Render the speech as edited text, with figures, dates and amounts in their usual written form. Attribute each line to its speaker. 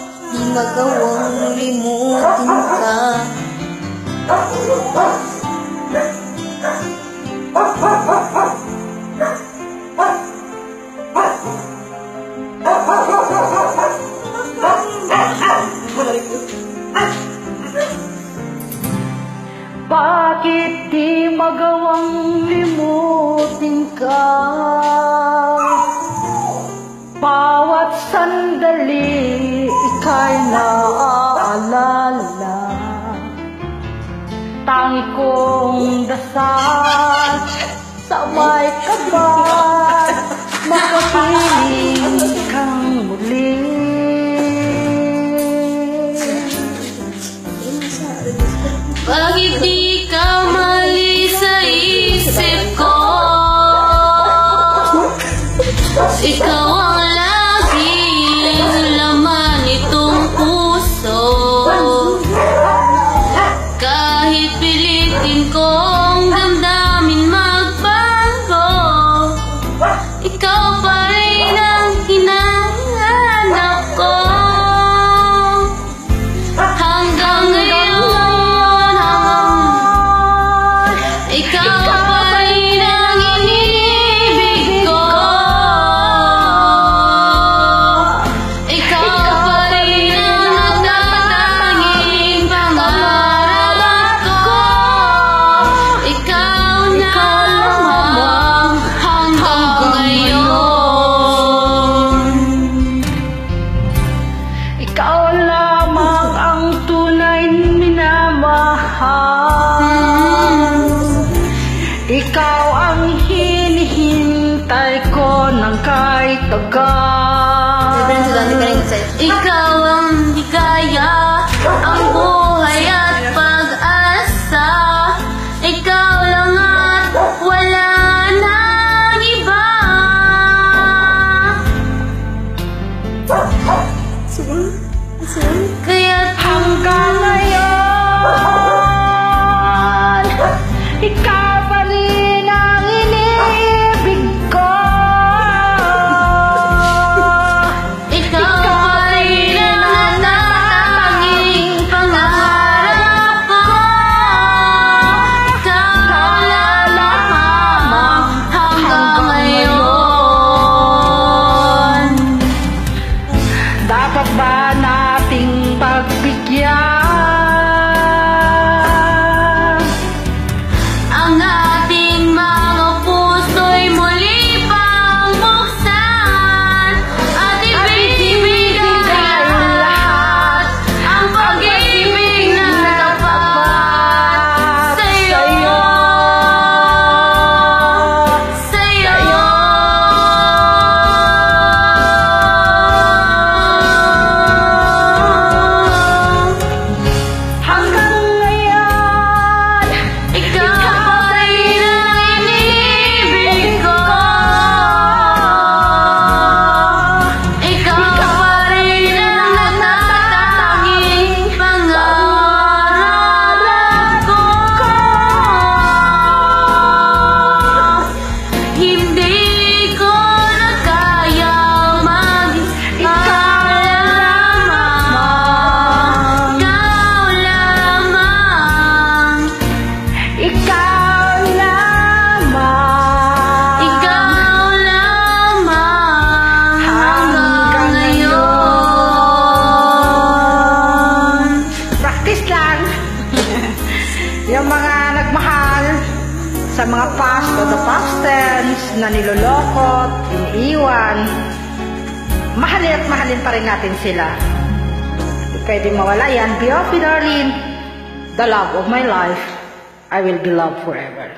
Speaker 1: Di magawang limutin ka.
Speaker 2: Bakit di magawang limutin ka? Bawat sandali ika'y naaalala. Tangi kong dasal sa may kabat, makapiling kang muli.
Speaker 1: Bakit di ka mali sa isip ko? Ikaw ang laging laman itong puso. Kahit pilitin kong damdamin magbago, ikaw pa rin ang hinahanap ko. Hanggang ngayon, ikaw pa rin ang iniibig ko. Ikaw pa rin ang natatanging pangarap ko. Ikaw na lamang hanggang ngayon.
Speaker 2: Ikaw lamang ang tunay minamahal. Ikaw ang hinihintay ko ng kahit tagal.
Speaker 1: Ikaw ang higaya, ang buhay at pag-asa. Ikaw lang at wala nang iba. Kaya't
Speaker 2: Hanggang ngayon, ikaw pa rin ang iniibig ko.
Speaker 1: ikaw pa rin ang natatanging pangarap ko. Ikaw lamang hanggang ngayon.
Speaker 2: Dapat ba nating pagbigyan
Speaker 1: Ang ating mga puso'y muli pang buksan at ibibigay lahat ang pag-ibig na tapat sa'yo. Sa'yo.
Speaker 2: hanggang ngayon.
Speaker 1: Ikaw pa rin ang iniibig ko. Ikaw pa rin ang natatanging pangarap ko. Hindi ko na kayang mag-ikaw lamang.
Speaker 2: Ikaw lamang.
Speaker 1: Ikaw lamang hanggang ngayon.
Speaker 2: Practice lang. Yung mga nagmahal sa mga past o the past tense na nilolokot, iniiwan, mahalin at mahalin pa rin natin sila. Hindi pwede mawala yan. Be open, darling. The love of my life, I will be loved forever.